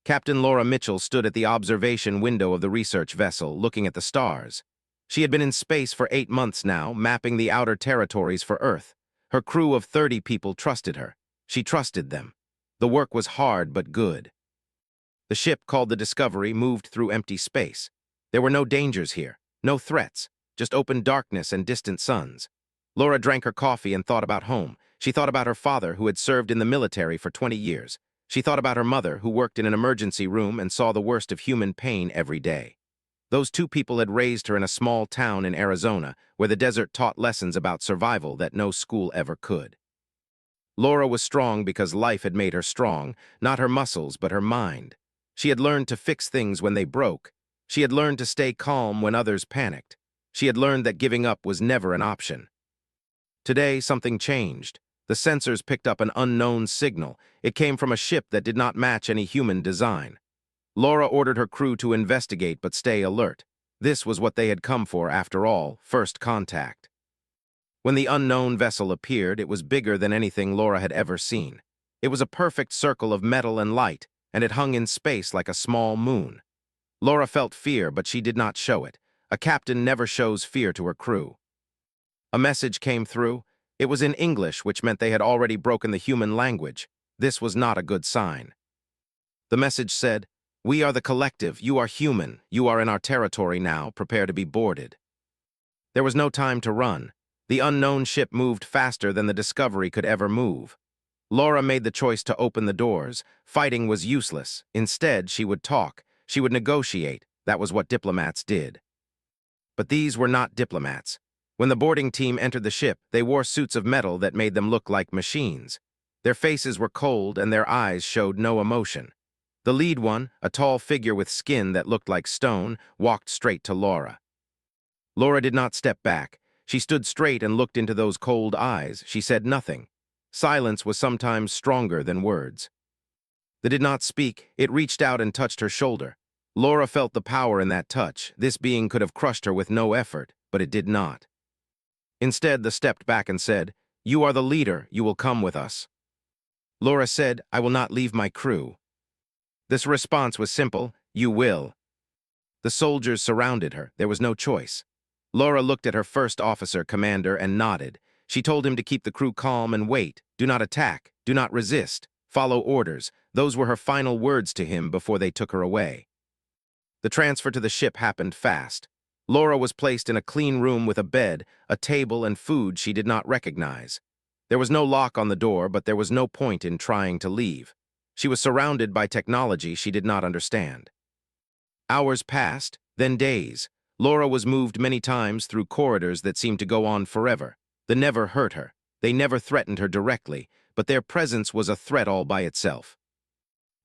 Captain Laura Mitchell stood at the observation window of the research vessel, looking at the stars. She had been in space for 8 months now, mapping the outer territories for Earth. Her crew of 30 people trusted her. She trusted them. The work was hard but good. The ship, called the Discovery, moved through empty space. There were no dangers here, no threats, just open darkness and distant suns. Laura drank her coffee and thought about home. She thought about her father, who had served in the military for 20 years. She thought about her mother, who worked in an emergency room and saw the worst of human pain every day. Those two people had raised her in a small town in Arizona, where the desert taught lessons about survival that no school ever could. Laura was strong because life had made her strong, not her muscles but her mind. She had learned to fix things when they broke. She had learned to stay calm when others panicked. She had learned that giving up was never an option. Today, something changed. The sensors picked up an unknown signal. It came from a ship that did not match any human design. Laura ordered her crew to investigate but stay alert. This was what they had come for after all, first contact. When the unknown vessel appeared, it was bigger than anything Laura had ever seen. It was a perfect circle of metal and light, and it hung in space like a small moon. Laura felt fear, but she did not show it. A captain never shows fear to her crew. A message came through. It was in English, which meant they had already broken the human language. This was not a good sign. The message said, "We are the collective. You are human. You are in our territory now. Prepare to be boarded." There was no time to run. The unknown ship moved faster than the Discovery could ever move. Laura made the choice to open the doors. Fighting was useless. Instead, she would talk. She would negotiate. That was what diplomats did. But these were not diplomats. When the boarding team entered the ship, they wore suits of metal that made them look like machines. Their faces were cold and their eyes showed no emotion. The lead one, a tall figure with skin that looked like stone, walked straight to Laura. Laura did not step back. She stood straight and looked into those cold eyes. She said nothing. Silence was sometimes stronger than words. They did not speak. It reached out and touched her shoulder. Laura felt the power in that touch. This being could have crushed her with no effort, but it did not. Instead, they stepped back and said, "You are the leader. You will come with us." Laura said, "I will not leave my crew." This response was simple, "You will." The soldiers surrounded her. There was no choice. Laura looked at her first officer, commander, and nodded. She told him to keep the crew calm and wait. Do not attack. Do not resist. Follow orders. Those were her final words to him before they took her away. The transfer to the ship happened fast. Laura was placed in a clean room with a bed, a table, and food she did not recognize. There was no lock on the door, but there was no point in trying to leave. She was surrounded by technology she did not understand. Hours passed, then days. Laura was moved many times through corridors that seemed to go on forever. They never hurt her. They never threatened her directly, but their presence was a threat all by itself.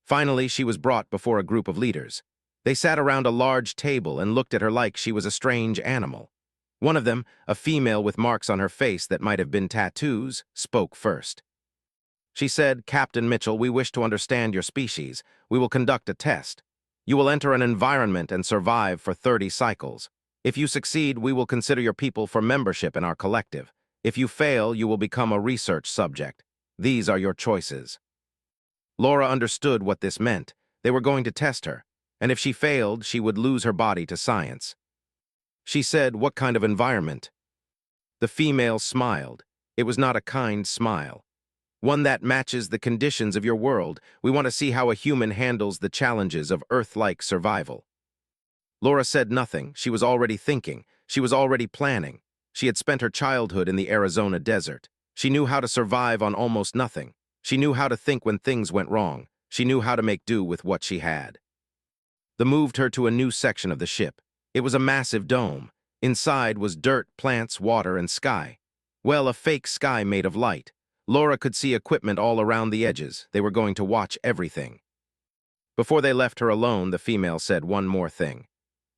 Finally, she was brought before a group of leaders. They sat around a large table and looked at her like she was a strange animal. One of them, a female with marks on her face that might have been tattoos, spoke first. She said, "Captain Mitchell, we wish to understand your species. We will conduct a test. You will enter an environment and survive for 30 cycles. If you succeed, we will consider your people for membership in our collective. If you fail, you will become a research subject. These are your choices." Laura understood what this meant. They were going to test her, and if she failed, she would lose her body to science. She said, "What kind of environment?" The female smiled. It was not a kind smile. "One that matches the conditions of your world. We want to see how a human handles the challenges of Earth-like survival." Laura said nothing. She was already thinking. She was already planning. She had spent her childhood in the Arizona desert. She knew how to survive on almost nothing. She knew how to think when things went wrong. She knew how to make do with what she had. They moved her to a new section of the ship. It was a massive dome. Inside was dirt, plants, water, and sky. Well, a fake sky made of light. Laura could see equipment all around the edges. They were going to watch everything. Before they left her alone, the female said one more thing.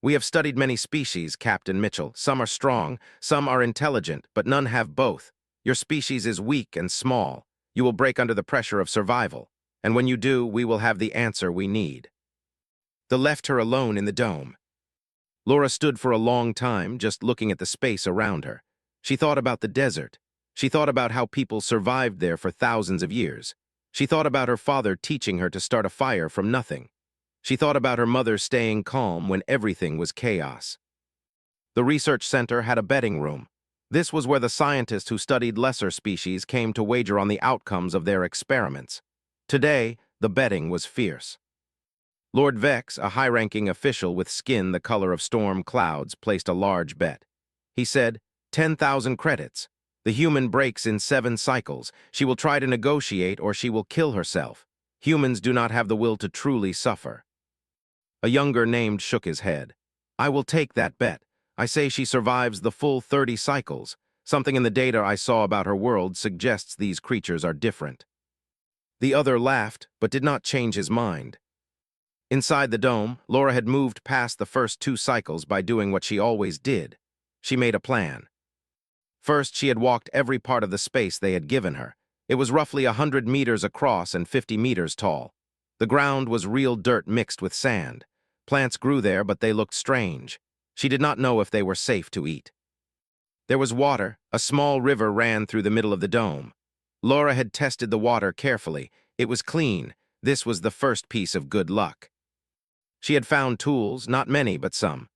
"We have studied many species, Captain Mitchell. Some are strong, some are intelligent, but none have both. Your species is weak and small. You will break under the pressure of survival. And when you do, we will have the answer we need." They left her alone in the dome. Laura stood for a long time, just looking at the space around her. She thought about the desert. She thought about how people survived there for thousands of years. She thought about her father teaching her to start a fire from nothing. She thought about her mother staying calm when everything was chaos. The research center had a betting room. This was where the scientists who studied lesser species came to wager on the outcomes of their experiments. Today, the betting was fierce. Lord Vex, a high-ranking official with skin the color of storm clouds, placed a large bet. He said, 10,000 credits. The human breaks in 7 cycles. She will try to negotiate or she will kill herself. Humans do not have the will to truly suffer. A younger named shook his head. I will take that bet. I say she survives the full 30 cycles. Something in the data I saw about her world suggests these creatures are different. The other laughed, but did not change his mind. Inside the dome, Laura had moved past the first 2 cycles by doing what she always did. She made a plan. First, she had walked every part of the space they had given her. It was roughly 100 meters across and 50 meters tall. The ground was real dirt mixed with sand. Plants grew there, but they looked strange. She did not know if they were safe to eat. There was water. A small river ran through the middle of the dome. Laura had tested the water carefully. It was clean. This was the first piece of good luck. She had found tools, not many, but some.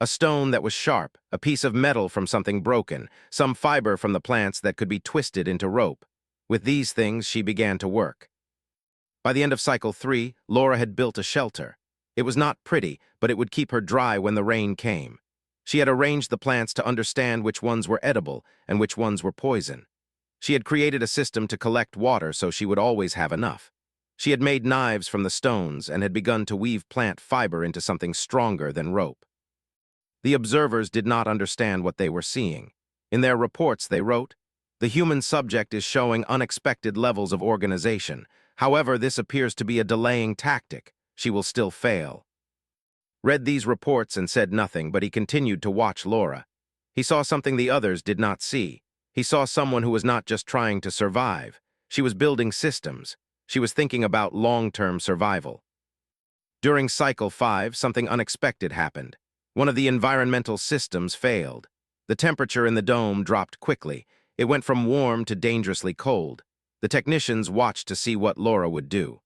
A stone that was sharp, a piece of metal from something broken, some fiber from the plants that could be twisted into rope. With these things, she began to work. By the end of cycle 3, Laura had built a shelter. It was not pretty, but it would keep her dry when the rain came. She had arranged the plants to understand which ones were edible and which ones were poison. She had created a system to collect water so she would always have enough. She had made knives from the stones and had begun to weave plant fiber into something stronger than rope. The observers did not understand what they were seeing. In their reports, they wrote, "The human subject is showing unexpected levels of organization. However, this appears to be a delaying tactic. She will still fail." Read these reports and said nothing, but he continued to watch Laura. He saw something the others did not see. He saw someone who was not just trying to survive. She was building systems. She was thinking about long-term survival. During Cycle 5, something unexpected happened. One of the environmental systems failed. The temperature in the dome dropped quickly. It went from warm to dangerously cold. The technicians watched to see what Laura would do.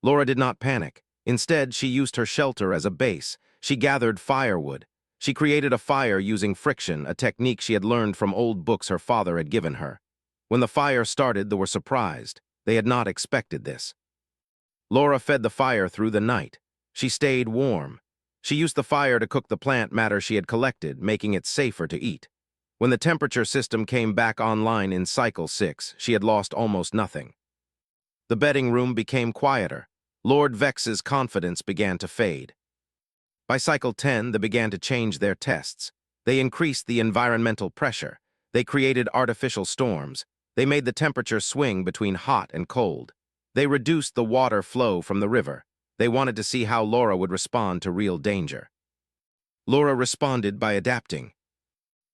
Laura did not panic. Instead, she used her shelter as a base. She gathered firewood. She created a fire using friction, a technique she had learned from old books her father had given her. When the fire started, they were surprised. They had not expected this. Laura fed the fire through the night. She stayed warm. She used the fire to cook the plant matter she had collected, making it safer to eat. When the temperature system came back online in Cycle 6, she had lost almost nothing. The betting room became quieter. Lord Vex's confidence began to fade. By Cycle 10, they began to change their tests. They increased the environmental pressure. They created artificial storms. They made the temperature swing between hot and cold. They reduced the water flow from the river. They wanted to see how Laura would respond to real danger. Laura responded by adapting.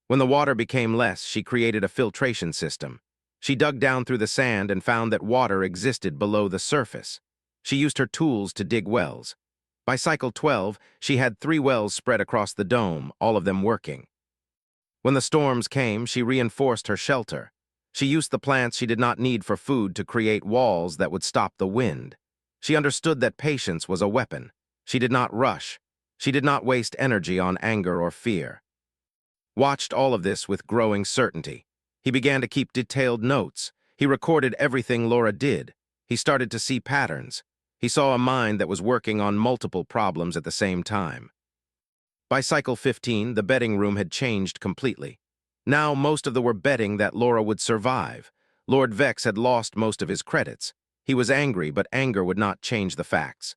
When the water became less, she created a filtration system. She dug down through the sand and found that water existed below the surface. She used her tools to dig wells. By Cycle 12, she had 3 wells spread across the dome, all of them working. When the storms came, she reinforced her shelter. She used the plants she did not need for food to create walls that would stop the wind. She understood that patience was a weapon. She did not rush. She did not waste energy on anger or fear. Watched all of this with growing certainty. He began to keep detailed notes. He recorded everything Laura did. He started to see patterns. He saw a mind that was working on multiple problems at the same time. By Cycle 15, the betting room had changed completely. Now most of them were betting that Laura would survive. Lord Vex had lost most of his credits. He was angry, but anger would not change the facts.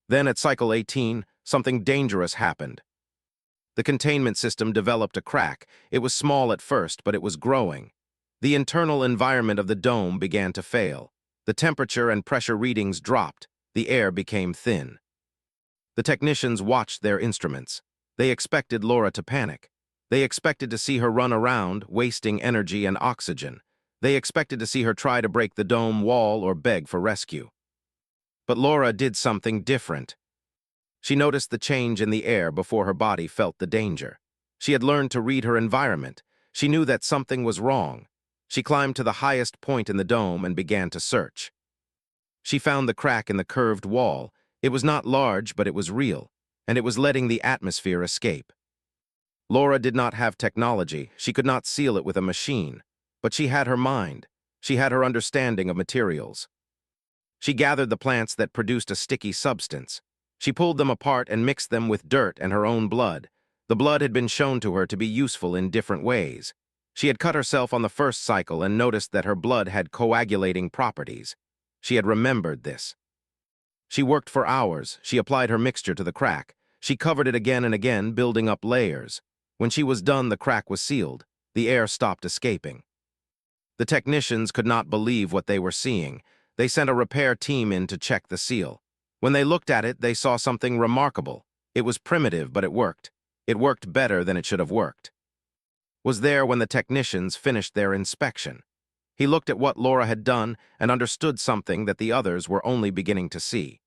Then at Cycle 18, something dangerous happened. The containment system developed a crack. It was small at first, but it was growing. The internal environment of the dome began to fail. The temperature and pressure readings dropped. The air became thin. The technicians watched their instruments. They expected Laura to panic. They expected to see her run around, wasting energy and oxygen. They expected to see her try to break the dome wall or beg for rescue. But Laura did something different. She noticed the change in the air before her body felt the danger. She had learned to read her environment. She knew that something was wrong. She climbed to the highest point in the dome and began to search. She found the crack in the curved wall. It was not large, but it was real, and it was letting the atmosphere escape. Laura did not have technology. She could not seal it with a machine, but she had her mind. She had her understanding of materials. She gathered the plants that produced a sticky substance. She pulled them apart and mixed them with dirt and her own blood. The blood had been shown to her to be useful in different ways. She had cut herself on the first cycle and noticed that her blood had coagulating properties. She had remembered this. She worked for hours. She applied her mixture to the crack. She covered it again and again, building up layers. When she was done, the crack was sealed. The air stopped escaping. The technicians could not believe what they were seeing. They sent a repair team in to check the seal. When they looked at it, they saw something remarkable. It was primitive, but it worked. It worked better than it should have worked. Was there when the technicians finished their inspection. He looked at what Laura had done and understood something that the others were only beginning to see.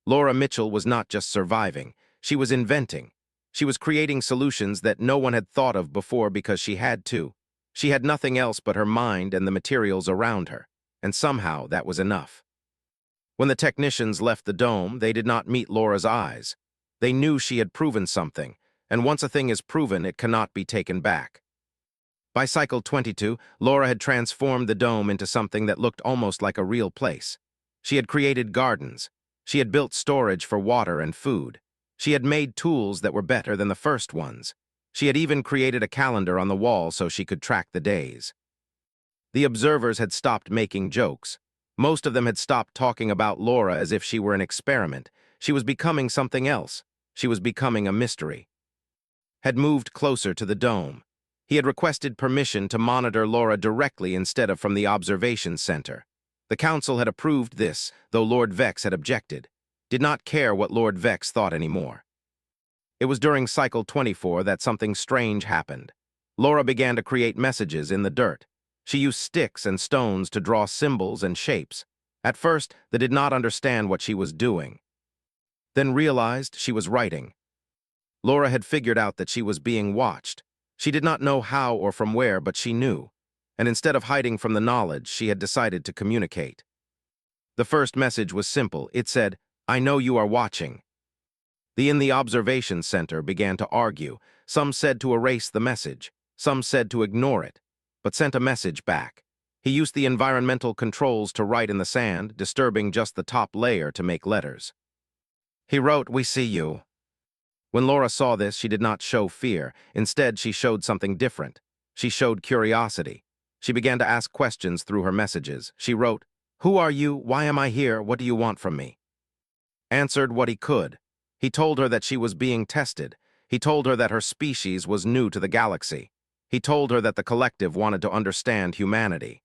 Laura Mitchell was not just surviving, she was inventing. She was creating solutions that no one had thought of before because she had to. She had nothing else but her mind and the materials around her, and somehow that was enough. When the technicians left the dome, they did not meet Laura's eyes. They knew she had proven something, and once a thing is proven, it cannot be taken back. By cycle 22, Laura had transformed the dome into something that looked almost like a real place. She had created gardens. She had built storage for water and food. She had made tools that were better than the first ones. She had even created a calendar on the wall so she could track the days. The observers had stopped making jokes. Most of them had stopped talking about Laura as if she were an experiment. She was becoming something else. She was becoming a mystery. Had moved closer to the dome. He had requested permission to monitor Laura directly instead of from the observation center. The council had approved this, though Lord Vex had objected. Did not care what Lord Vex thought anymore. It was during cycle 24 that something strange happened. Laura began to create messages in the dirt. She used sticks and stones to draw symbols and shapes. At first, they did not understand what she was doing. Then realized she was writing. Laura had figured out that she was being watched. She did not know how or from where, but she knew. And instead of hiding from the knowledge, she had decided to communicate. The first message was simple. It said, "I know you are watching." The observation center began to argue. Some said to erase the message. Some said to ignore it, but sent a message back. He used the environmental controls to write in the sand, disturbing just the top layer to make letters. He wrote, "We see you." When Laura saw this, she did not show fear. Instead, she showed something different. She showed curiosity. She began to ask questions through her messages. She wrote, "Who are you? Why am I here? What do you want from me?" Answered what he could. He told her that she was being tested. He told her that her species was new to the galaxy. He told her that the collective wanted to understand humanity.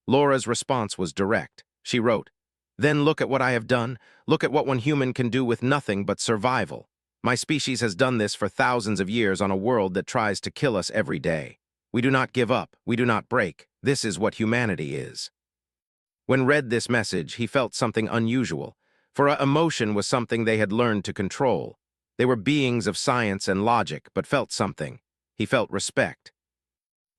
Laura's response was direct. She wrote, "Then look at what I have done. Look at what one human can do with nothing but survival. My species has done this for thousands of years on a world that tries to kill us every day. We do not give up. We do not break. This is what humanity is." When read this message, he felt something unusual, for emotion was something they had learned to control. They were beings of science and logic, but felt something. He felt respect.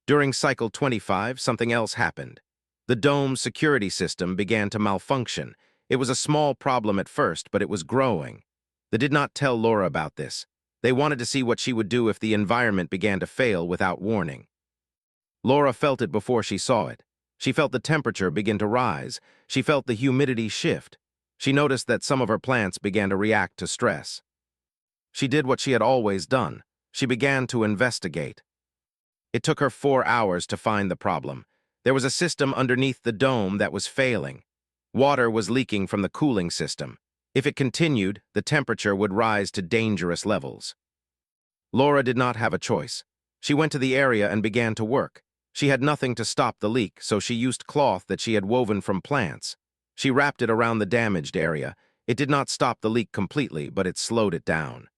During cycle 25, something else happened. The dome's security system began to malfunction. It was a small problem at first, but it was growing. They did not tell Laura about this. They wanted to see what she would do if the environment began to fail without warning. Laura felt it before she saw it. She felt the temperature begin to rise. She felt the humidity shift. She noticed that some of her plants began to react to stress. She did what she had always done. She began to investigate. It took her 4 hours to find the problem. There was a system underneath the dome that was failing. Water was leaking from the cooling system. If it continued, the temperature would rise to dangerous levels. Laura did not have a choice. She went to the area and began to work. She had nothing to stop the leak, so she used cloth that she had woven from plants. She wrapped it around the damaged area. It did not stop the leak completely, but it slowed it down.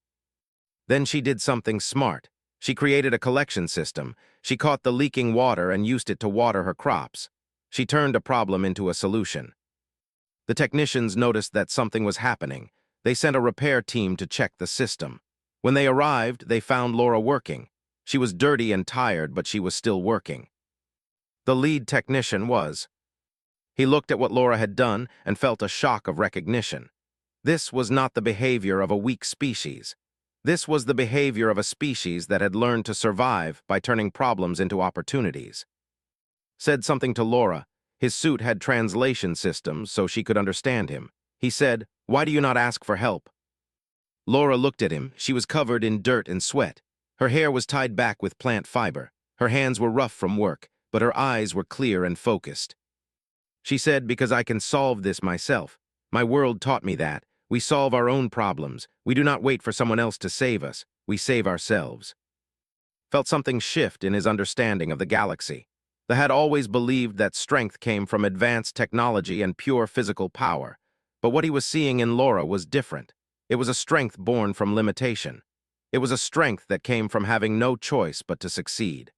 Then she did something smart. She created a collection system. She caught the leaking water and used it to water her crops. She turned a problem into a solution. The technicians noticed that something was happening. They sent a repair team to check the system. When they arrived, they found Laura working. She was dirty and tired, but she was still working. The lead technician was. He looked at what Laura had done and felt a shock of recognition. This was not the behavior of a weak species. This was the behavior of a species that had learned to survive by turning problems into opportunities. Said something to Laura. His suit had translation systems so she could understand him. He said, "Why do you not ask for help?" Laura looked at him. She was covered in dirt and sweat. Her hair was tied back with plant fiber. Her hands were rough from work, but her eyes were clear and focused. She said, "Because I can solve this myself. My world taught me that. We solve our own problems. We do not wait for someone else to save us. We save ourselves." Felt something shift in his understanding of the galaxy. They had always believed that strength came from advanced technology and pure physical power. But what he was seeing in Laura was different. It was a strength born from limitation. It was a strength that came from having no choice but to succeed.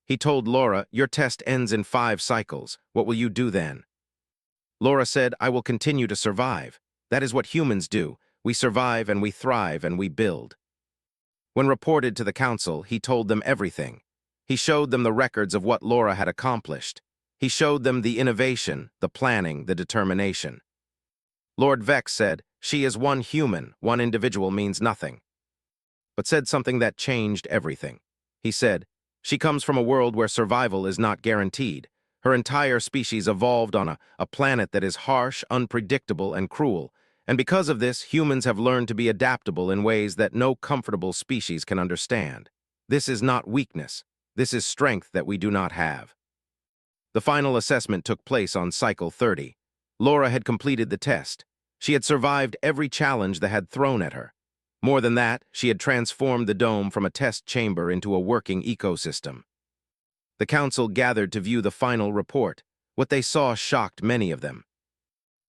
He told Laura, "Your test ends in 5 cycles. What will you do then?" Laura said, "I will continue to survive. That is what humans do. We survive and we thrive and we build." When reported to the council, he told them everything. He showed them the records of what Laura had accomplished. He showed them the innovation, the planning, the determination. Lord Vex said, "She is one human, one individual means nothing," but said something that changed everything. He said, "She comes from a world where survival is not guaranteed. Her entire species evolved on a planet that is harsh, unpredictable, and cruel, and because of this, humans have learned to be adaptable in ways that no comfortable species can understand. This is not weakness. This is strength that we do not have." The final assessment took place on Cycle 30. Laura had completed the test. She had survived every challenge that had thrown at her. More than that, she had transformed the dome from a test chamber into a working ecosystem. The council gathered to view the final report. What they saw shocked many of them.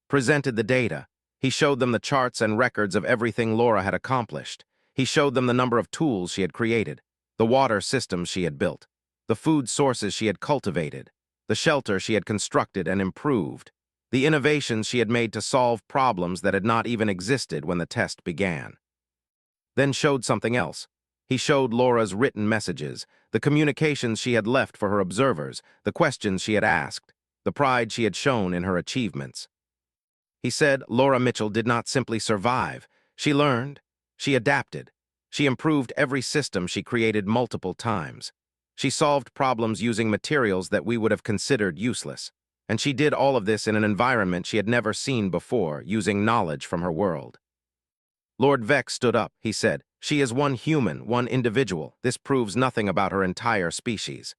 Presented the data. He showed them the charts and records of everything Laura had accomplished. He showed them the number of tools she had created, the water systems she had built, the food sources she had cultivated, the shelter she had constructed and improved, the innovations she had made to solve problems that had not even existed when the test began. Then showed something else. He showed Laura's written messages, the communications she had left for her observers, the questions she had asked, the pride she had shown in her achievements. He said Laura Mitchell did not simply survive. She learned. She adapted. She improved every system she created multiple times. She solved problems using materials that we would have considered useless. And she did all of this in an environment she had never seen before, using knowledge from her world. Lord Vex stood up. He said, "She is one human, one individual. This proves nothing about her entire species."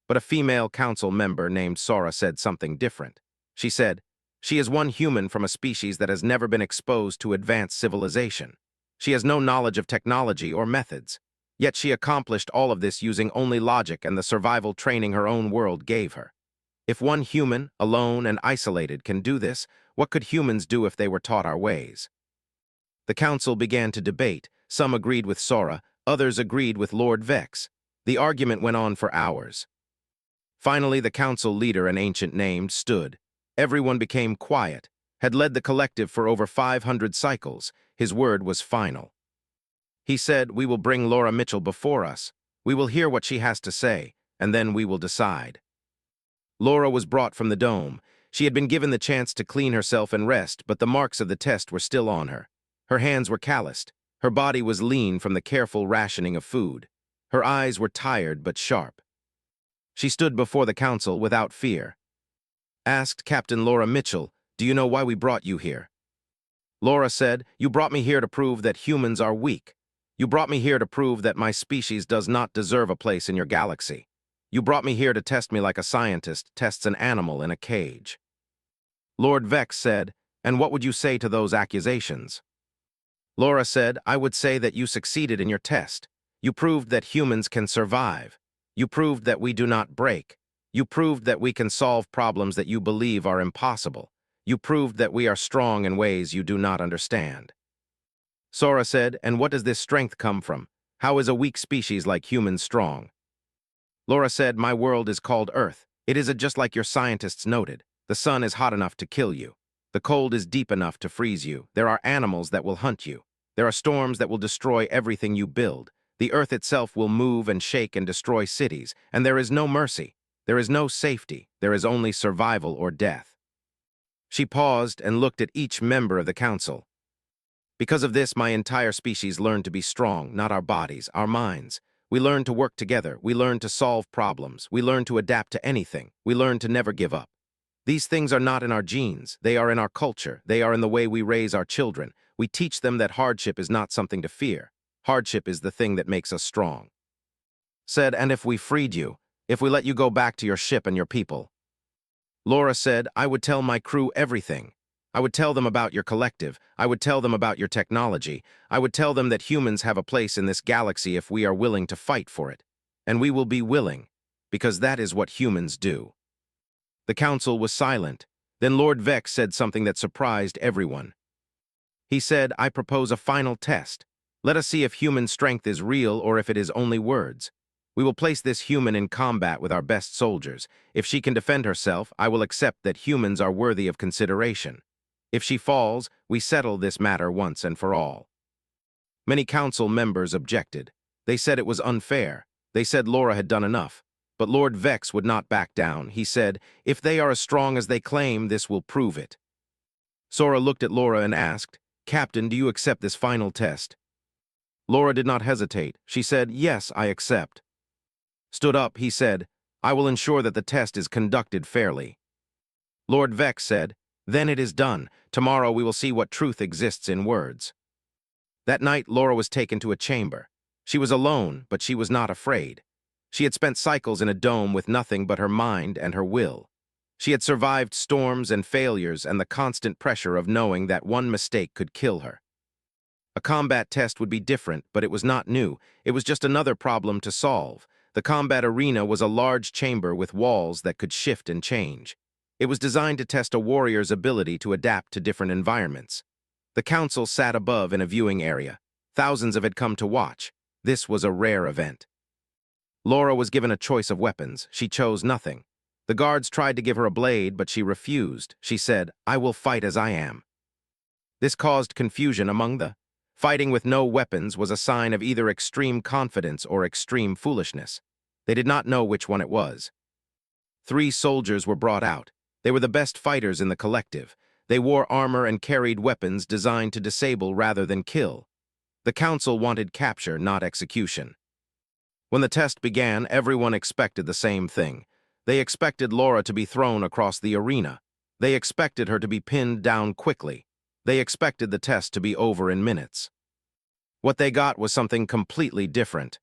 But a female council member named Sora said something different. She said, "She is one human from a species that has never been exposed to advanced civilization. She has no knowledge of technology or methods. Yet she accomplished all of this using only logic and the survival training her own world gave her. If one human, alone and isolated, can do this, what could humans do if they were taught our ways?" The council began to debate. Some agreed with Sora, others agreed with Lord Vex. The argument went on for hours. Finally, the council leader, an ancient named, stood. Everyone became quiet, had led the collective for over 500 cycles. His word was final. He said, "We will bring Laura Mitchell before us. We will hear what she has to say, and then we will decide." Laura was brought from the dome. She had been given the chance to clean herself and rest, but the marks of the test were still on her. Her hands were calloused. Her body was lean from the careful rationing of food. Her eyes were tired but sharp. She stood before the council without fear. Asked Captain Laura Mitchell, "Do you know why we brought you here?" Laura said, "You brought me here to prove that humans are weak. You brought me here to prove that my species does not deserve a place in your galaxy. You brought me here to test me like a scientist tests an animal in a cage." Lord Vex said, "And what would you say to those accusations?" Laura said, "I would say that you succeeded in your test. You proved that humans can survive. You proved that we do not break. You proved that we can solve problems that you believe are impossible. You proved that we are strong in ways you do not understand." Sora said, "And what does this strength come from? How is a weak species like humans strong?" Laura said, "My world is called Earth. It is just like your scientists noted. The sun is hot enough to kill you. The cold is deep enough to freeze you. There are animals that will hunt you. There are storms that will destroy everything you build. The earth itself will move and shake and destroy cities, and there is no mercy. There is no safety. There is only survival or death." She paused and looked at each member of the council. Because of this, my entire species learned to be strong, not our bodies, our minds. We learned to work together. We learned to solve problems. We learned to adapt to anything. We learned to never give up. These things are not in our genes. They are in our culture. They are in the way we raise our children. We teach them that hardship is not something to fear. Hardship is the thing that makes us strong. Said, and if we freed you, if we let you go back to your ship and your people. Laura said, I would tell my crew everything. I would tell them about your collective. I would tell them about your technology. I would tell them that humans have a place in this galaxy if we are willing to fight for it. And we will be willing, because that is what humans do. The council was silent. Then Lord Vex said something that surprised everyone. He said, I propose a final test. Let us see if human strength is real or if it is only words. We will place this human in combat with our best soldiers. If she can defend herself, I will accept that humans are worthy of consideration. If she falls, we settle this matter once and for all. Many council members objected. They said it was unfair. They said Laura had done enough. But Lord Vex would not back down. He said, if they are as strong as they claim, this will prove it. Sora looked at Laura and asked, Captain, do you accept this final test? Laura did not hesitate. She said, yes, I accept. Stood up, he said, I will ensure that the test is conducted fairly. Lord Vex said, then it is done. Tomorrow we will see what truth exists in words. That night, Laura was taken to a chamber. She was alone, but she was not afraid. She had spent cycles in a dome with nothing but her mind and her will. She had survived storms and failures and the constant pressure of knowing that one mistake could kill her. A combat test would be different, but it was not new. It was just another problem to solve. The combat arena was a large chamber with walls that could shift and change. It was designed to test a warrior's ability to adapt to different environments. The council sat above in a viewing area. Thousands had come to watch. This was a rare event. Laura was given a choice of weapons. She chose nothing. The guards tried to give her a blade, but she refused. She said, I will fight as I am. This caused confusion among the. Fighting with no weapons was a sign of either extreme confidence or extreme foolishness. They did not know which one it was. 3 soldiers were brought out. They were the best fighters in the collective. They wore armor and carried weapons designed to disable rather than kill. The council wanted capture, not execution. When the test began, everyone expected the same thing. They expected Laura to be thrown across the arena. They expected her to be pinned down quickly. They expected the test to be over in minutes. What they got was something completely different.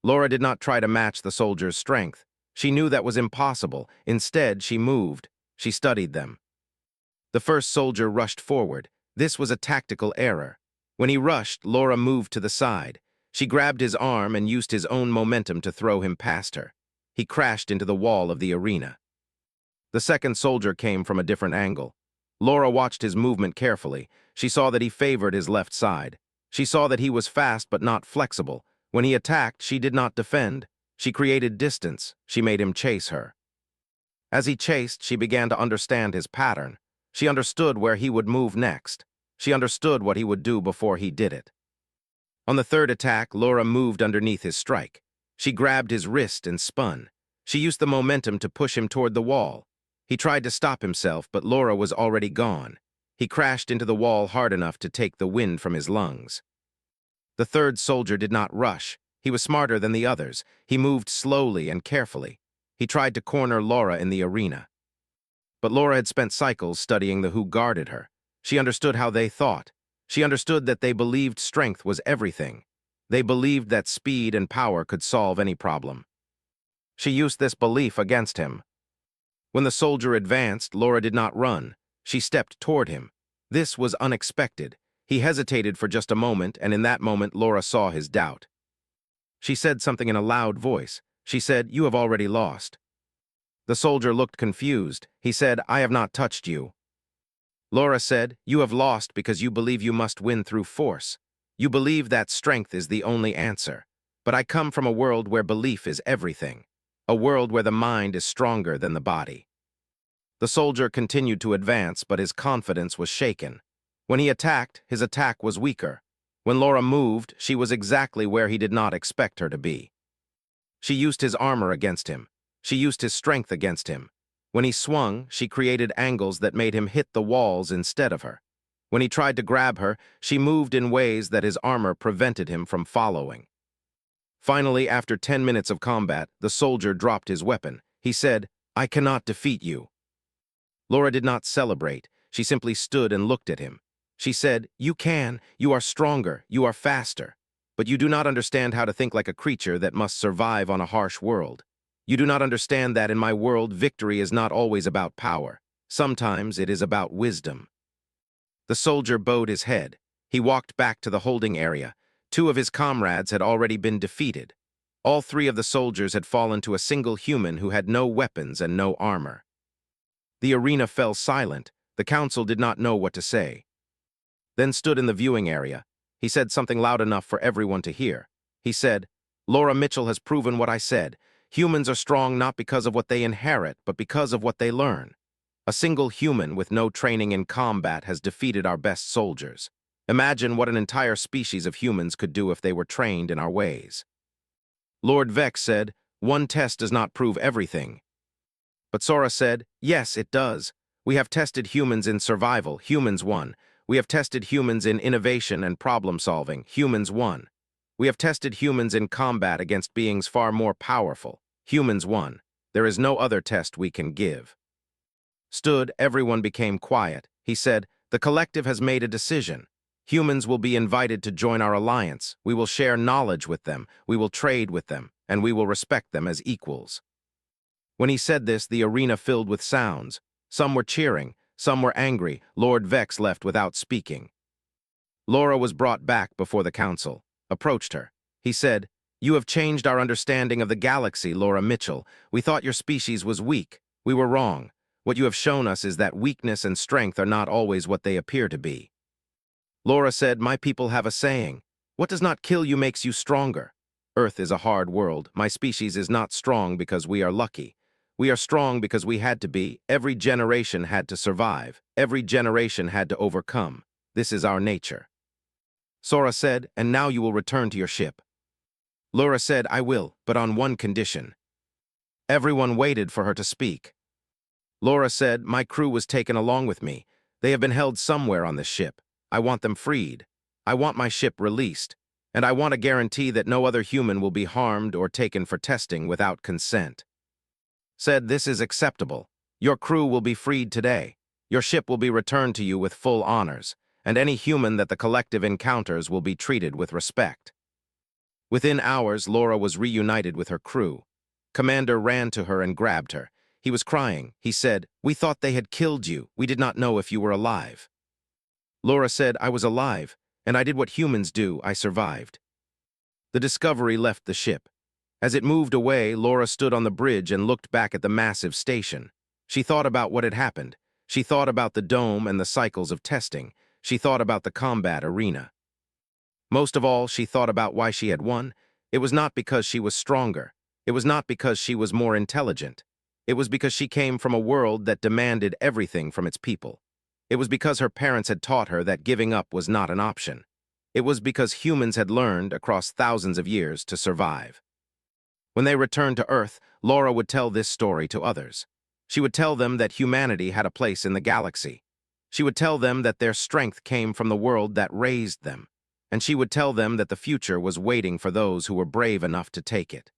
Laura did not try to match the soldiers' strength. She knew that was impossible. Instead, she moved. She studied them. The first soldier rushed forward. This was a tactical error. When he rushed, Laura moved to the side. She grabbed his arm and used his own momentum to throw him past her. He crashed into the wall of the arena. The second soldier came from a different angle. Laura watched his movement carefully. She saw that he favored his left side. She saw that he was fast but not flexible. When he attacked, she did not defend. She created distance. She made him chase her. As he chased, she began to understand his pattern. She understood where he would move next. She understood what he would do before he did it. On the third attack, Laura moved underneath his strike. She grabbed his wrist and spun. She used the momentum to push him toward the wall. He tried to stop himself, but Laura was already gone. He crashed into the wall hard enough to take the wind from his lungs. The third soldier did not rush. He was smarter than the others. He moved slowly and carefully. He tried to corner Laura in the arena. But Laura had spent cycles studying the who guarded her. She understood how they thought. She understood that they believed strength was everything. They believed that speed and power could solve any problem. She used this belief against him. When the soldier advanced, Laura did not run. She stepped toward him. This was unexpected. He hesitated for just a moment, and in that moment, Laura saw his doubt. She said something in a loud voice. She said, "You have already lost." The soldier looked confused. He said, "I have not touched you." Laura said, "You have lost because you believe you must win through force. You believe that strength is the only answer. But I come from a world where belief is everything. A world where the mind is stronger than the body." The soldier continued to advance, but his confidence was shaken. When he attacked, his attack was weaker. When Laura moved, she was exactly where he did not expect her to be. She used his armor against him. She used his strength against him. When he swung, she created angles that made him hit the walls instead of her. When he tried to grab her, she moved in ways that his armor prevented him from following. Finally, after 10 minutes of combat, the soldier dropped his weapon. He said, "I cannot defeat you." Laura did not celebrate. She simply stood and looked at him. She said, "You can. You are stronger. You are faster. But you do not understand how to think like a creature that must survive on a harsh world. You do not understand that in my world, victory is not always about power. Sometimes it is about wisdom." The soldier bowed his head. He walked back to the holding area. 2 of his comrades had already been defeated. All 3 of the soldiers had fallen to a single human who had no weapons and no armor. The arena fell silent. The council did not know what to say. Then stood in the viewing area. He said something loud enough for everyone to hear. He said, "Laura Mitchell has proven what I said. Humans are strong not because of what they inherit, but because of what they learn. A single human with no training in combat has defeated our best soldiers. Imagine what an entire species of humans could do if they were trained in our ways." Lord Vex said, "One test does not prove everything." But Sora said, "Yes, it does. We have tested humans in survival. Humans won. We have tested humans in innovation and problem-solving. Humans won. We have tested humans in combat against beings far more powerful. Humans won. There is no other test we can give." Everyone became quiet. He said, "The collective has made a decision. Humans will be invited to join our alliance. We will share knowledge with them. We will trade with them, and we will respect them as equals." When he said this, the arena filled with sounds. Some were cheering, some were angry. Lord Vex left without speaking. Laura was brought back before the council, approached her. He said, "You have changed our understanding of the galaxy, Laura Mitchell. We thought your species was weak. We were wrong. What you have shown us is that weakness and strength are not always what they appear to be." Laura said, "My people have a saying. What does not kill you makes you stronger. Earth is a hard world. My species is not strong because we are lucky. We are strong because we had to be. Every generation had to survive. Every generation had to overcome. This is our nature." Sora said, "And now you will return to your ship." Laura said, "I will, but on one condition." Everyone waited for her to speak. Laura said, "My crew was taken along with me. They have been held somewhere on this ship. I want them freed. I want my ship released. And I want a guarantee that no other human will be harmed or taken for testing without consent." Said, "This is acceptable. Your crew will be freed today. Your ship will be returned to you with full honors, and any human that the collective encounters will be treated with respect." Within hours, Laura was reunited with her crew. Commander ran to her and grabbed her. He was crying. He said, "We thought they had killed you. We did not know if you were alive." Laura said, "I was alive, and I did what humans do. I survived." The Discovery left the ship. As it moved away, Laura stood on the bridge and looked back at the massive station. She thought about what had happened. She thought about the dome and the cycles of testing. She thought about the combat arena. Most of all, she thought about why she had won. It was not because she was stronger. It was not because she was more intelligent. It was because she came from a world that demanded everything from its people. It was because her parents had taught her that giving up was not an option. It was because humans had learned, across thousands of years, to survive. When they returned to Earth, Laura would tell this story to others. She would tell them that humanity had a place in the galaxy. She would tell them that their strength came from the world that raised them. And she would tell them that the future was waiting for those who were brave enough to take it.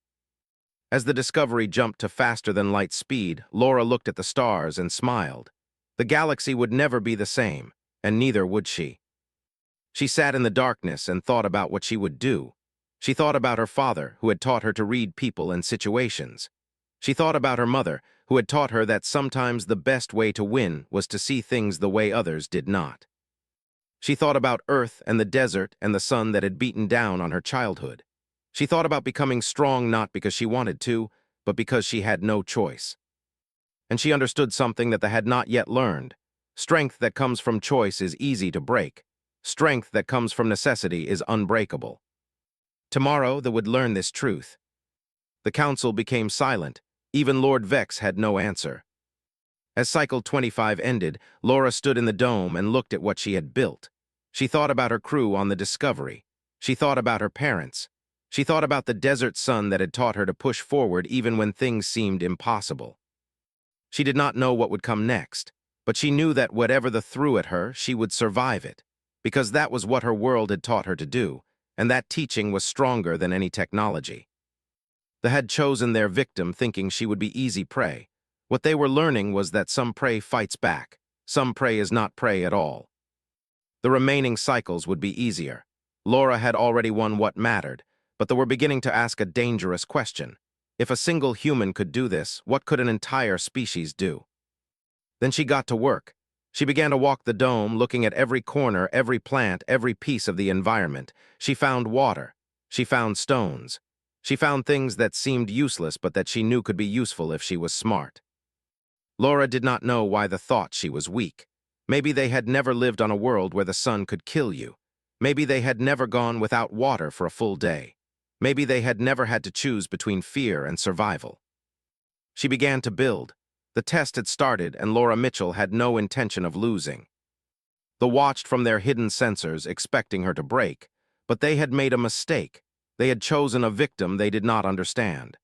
As the Discovery jumped to faster-than-light speed, Laura looked at the stars and smiled. The galaxy would never be the same, and neither would she. She sat in the darkness and thought about what she would do. She thought about her father, who had taught her to read people and situations. She thought about her mother, who had taught her that sometimes the best way to win was to see things the way others did not. She thought about Earth and the desert and the sun that had beaten down on her childhood. She thought about becoming strong not because she wanted to, but because she had no choice. And she understood something that they had not yet learned. Strength that comes from choice is easy to break. Strength that comes from necessity is unbreakable. Tomorrow they would learn this truth. The council became silent. Even Lord Vex had no answer. As Cycle 25 ended, Laura stood in the dome and looked at what she had built. She thought about her crew on the Discovery. She thought about her parents. She thought about the desert sun that had taught her to push forward even when things seemed impossible. She did not know what would come next, but she knew that whatever the threw at her, she would survive it, because that was what her world had taught her to do, and that teaching was stronger than any technology. They had chosen their victim thinking she would be easy prey. What they were learning was that some prey fights back, some prey is not prey at all. The remaining cycles would be easier. Laura had already won what mattered, but they were beginning to ask a dangerous question. If a single human could do this, what could an entire species do? Then she got to work. She began to walk the dome, looking at every corner, every plant, every piece of the environment. She found water. She found stones. She found things that seemed useless but that she knew could be useful if she was smart. Laura did not know why they thought she was weak. Maybe they had never lived on a world where the sun could kill you. Maybe they had never gone without water for a full day. Maybe they had never had to choose between fear and survival. She began to build. The test had started, and Laura Mitchell had no intention of losing. They watched from their hidden sensors, expecting her to break, but they had made a mistake. They had chosen a victim they did not understand.